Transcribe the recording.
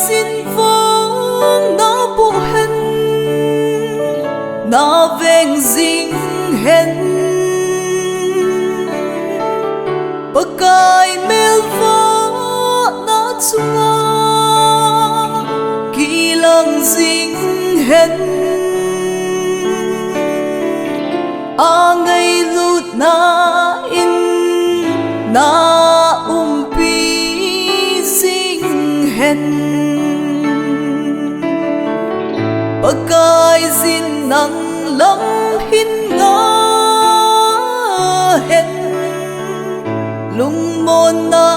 xin vong nó bu hen nó veng dinh hen pakai mel va nó chunga kilang ding hen a ngày lut na in na pi sing hen pakai zin nang lam hin nga hen lung mon na